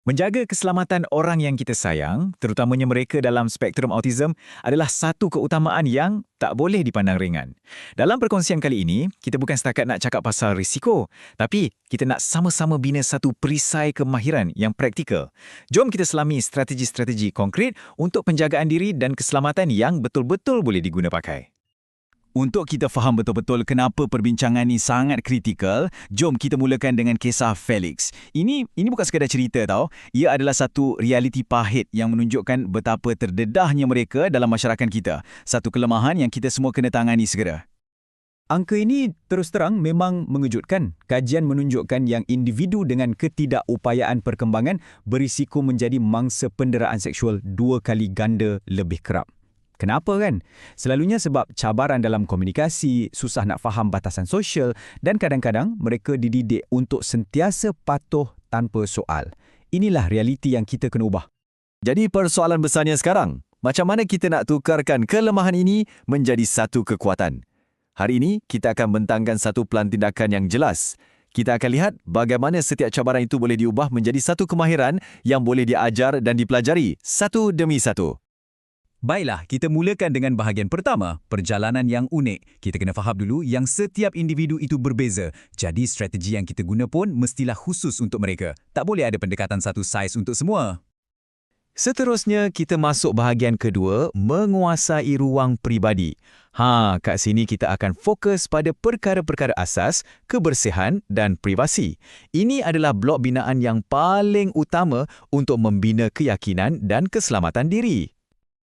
Menjaga keselamatan orang yang kita sayang, terutamanya mereka dalam spektrum autism, adalah satu keutamaan yang tak boleh dipandang ringan. Dalam perkongsian kali ini, kita bukan setakat nak cakap pasal risiko, tapi kita nak sama-sama bina satu perisai kemahiran yang praktikal. Jom kita selami strategi-strategi konkret untuk penjagaan diri dan keselamatan yang betul-betul boleh diguna pakai. Untuk kita faham betul-betul kenapa perbincangan ni sangat kritikal, jom kita mulakan dengan kisah Felix. Ini bukan sekadar cerita tau. Ia adalah satu realiti pahit yang menunjukkan betapa terdedahnya mereka dalam masyarakat kita. Satu kelemahan yang kita semua kena tangani segera. Angka ini terus terang memang mengejutkan. Kajian menunjukkan yang individu dengan ketidakupayaan perkembangan berisiko menjadi mangsa penderaan seksual 2 kali ganda lebih kerap. Kenapa kan? Selalunya sebab cabaran dalam komunikasi, susah nak faham batasan sosial dan kadang-kadang mereka dididik untuk sentiasa patuh tanpa soal. Inilah realiti yang kita kena ubah. Jadi persoalan besarnya sekarang, macam mana kita nak tukarkan kelemahan ini menjadi satu kekuatan? Hari ini kita akan bentangkan satu pelan tindakan yang jelas. Kita akan lihat bagaimana setiap cabaran itu boleh diubah menjadi satu kemahiran yang boleh diajar dan dipelajari satu demi satu. Baiklah, kita mulakan dengan bahagian pertama, perjalanan yang unik. Kita kena faham dulu yang setiap individu itu berbeza. Jadi strategi yang kita guna pun mestilah khusus untuk mereka. Tak boleh ada pendekatan satu saiz untuk semua. Seterusnya, kita masuk bahagian kedua, menguasai ruang peribadi. Kat sini kita akan fokus pada perkara-perkara asas, kebersihan dan privasi. Ini adalah blok binaan yang paling utama untuk membina keyakinan dan keselamatan diri.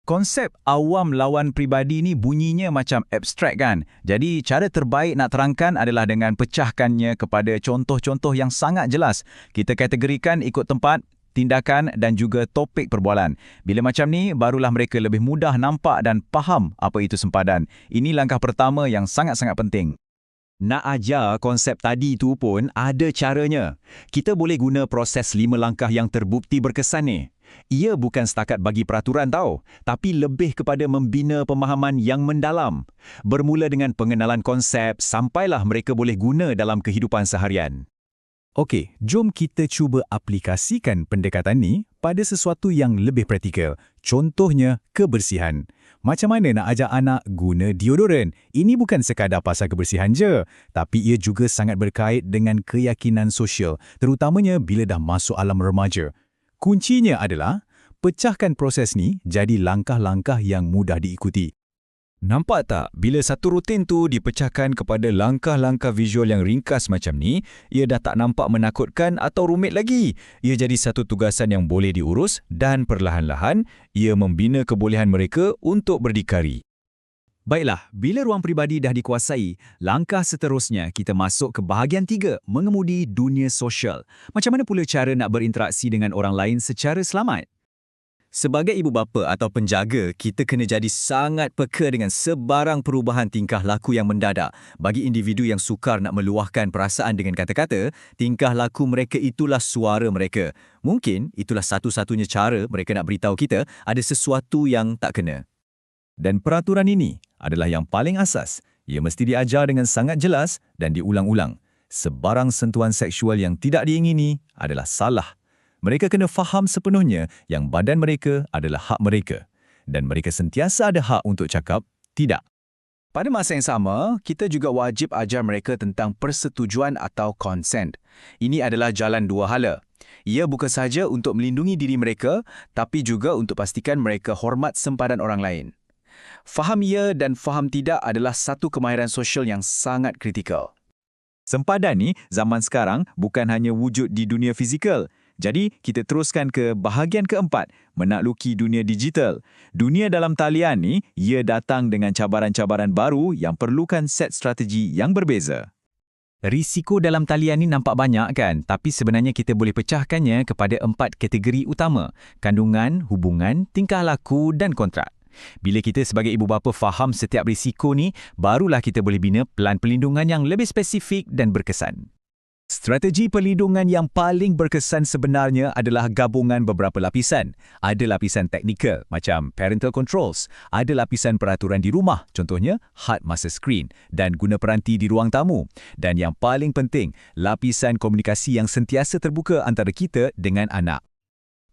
Konsep awam lawan peribadi ni bunyinya macam abstrak kan? Jadi cara terbaik nak terangkan adalah dengan pecahkannya kepada contoh-contoh yang sangat jelas. Kita kategorikan ikut tempat, tindakan dan juga topik perbualan. Bila macam ni, barulah mereka lebih mudah nampak dan faham apa itu sempadan. Ini langkah pertama yang sangat-sangat penting. Nak ajar konsep tadi tu pun ada caranya. Kita boleh guna proses 5 langkah yang terbukti berkesan ni. Ia bukan setakat bagi peraturan tau, tapi lebih kepada membina pemahaman yang mendalam. Bermula dengan pengenalan konsep sampailah mereka boleh guna dalam kehidupan seharian. Okey, jom kita cuba aplikasikan pendekatan ni pada sesuatu yang lebih praktikal. Contohnya, kebersihan. Macam mana nak ajar anak guna deodoran? Ini bukan sekadar pasal kebersihan je, tapi ia juga sangat berkait dengan keyakinan sosial, terutamanya bila dah masuk alam remaja. Kuncinya adalah, pecahkan proses ni jadi langkah-langkah yang mudah diikuti. Nampak tak? Bila satu rutin tu dipecahkan kepada langkah-langkah visual yang ringkas macam ni, ia dah tak nampak menakutkan atau rumit lagi. Ia jadi satu tugasan yang boleh diurus dan perlahan-lahan, ia membina kebolehan mereka untuk berdikari. Baiklah, bila ruang peribadi dah dikuasai, langkah seterusnya kita masuk ke bahagian 3, mengemudi dunia sosial. Macam mana pula cara nak berinteraksi dengan orang lain secara selamat? Sebagai ibu bapa atau penjaga, kita kena jadi sangat peka dengan sebarang perubahan tingkah laku yang mendadak. Bagi individu yang sukar nak meluahkan perasaan dengan kata-kata, tingkah laku mereka itulah suara mereka. Mungkin itulah satu-satunya cara mereka nak beritahu kita ada sesuatu yang tak kena. Dan peraturan ini adalah yang paling asas. Ia mesti diajar dengan sangat jelas dan diulang-ulang. Sebarang sentuhan seksual yang tidak diingini adalah salah. Mereka kena faham sepenuhnya yang badan mereka adalah hak mereka. Dan mereka sentiasa ada hak untuk cakap tidak. Pada masa yang sama, kita juga wajib ajar mereka tentang persetujuan atau consent. Ini adalah jalan dua hala. Ia bukan sahaja untuk melindungi diri mereka, tapi juga untuk pastikan mereka hormat sempadan orang lain. Faham ya dan faham tidak adalah satu kemahiran sosial yang sangat kritikal. Sempadan ni, zaman sekarang bukan hanya wujud di dunia fizikal. Jadi, kita teruskan ke bahagian keempat, menakluki dunia digital. Dunia dalam talian ni, ia datang dengan cabaran-cabaran baru yang perlukan set strategi yang berbeza. Risiko dalam talian ni nampak banyak kan? Tapi sebenarnya kita boleh pecahkannya kepada 4 kategori utama. Kandungan, hubungan, tingkah laku dan kontrak. Bila kita sebagai ibu bapa faham setiap risiko ni, barulah kita boleh bina pelan perlindungan yang lebih spesifik dan berkesan. Strategi perlindungan yang paling berkesan sebenarnya adalah gabungan beberapa lapisan. Ada lapisan teknikal macam parental controls, ada lapisan peraturan di rumah, contohnya had masa skrin dan guna peranti di ruang tamu. Dan yang paling penting, lapisan komunikasi yang sentiasa terbuka antara kita dengan anak.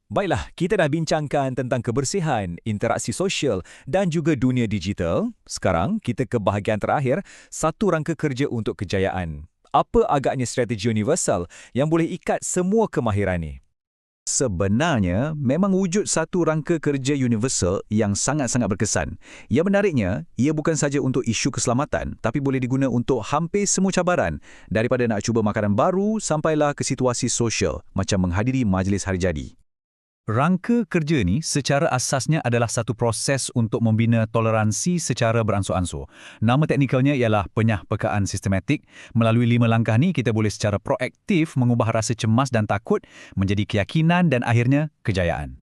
Baiklah, kita dah bincangkan tentang kebersihan, interaksi sosial dan juga dunia digital. Sekarang, kita ke bahagian terakhir, satu rangka kerja untuk kejayaan. Apa agaknya strategi universal yang boleh ikat semua kemahiran ni? Sebenarnya, memang wujud satu rangka kerja universal yang sangat-sangat berkesan. Yang menariknya, ia bukan saja untuk isu keselamatan, tapi boleh diguna untuk hampir semua cabaran, daripada nak cuba makanan baru sampailah ke situasi sosial, macam menghadiri majlis hari jadi. Rangka kerja ni secara asasnya adalah satu proses untuk membina toleransi secara beransur-ansur. Nama teknikalnya ialah penyahpekaan sistematik. Melalui 5 langkah ni, kita boleh secara proaktif mengubah rasa cemas dan takut menjadi keyakinan dan akhirnya kejayaan.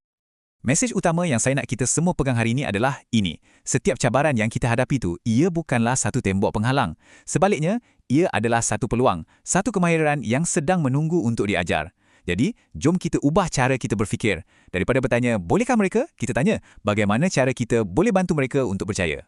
Mesej utama yang saya nak kita semua pegang hari ini adalah ini. Setiap cabaran yang kita hadapi tu, ia bukanlah satu tembok penghalang. Sebaliknya, ia adalah satu peluang, satu kemahiran yang sedang menunggu untuk diajar. Jadi, jom kita ubah cara kita berfikir. Daripada bertanya, bolehkah mereka? Kita tanya, bagaimana cara kita boleh bantu mereka untuk percaya?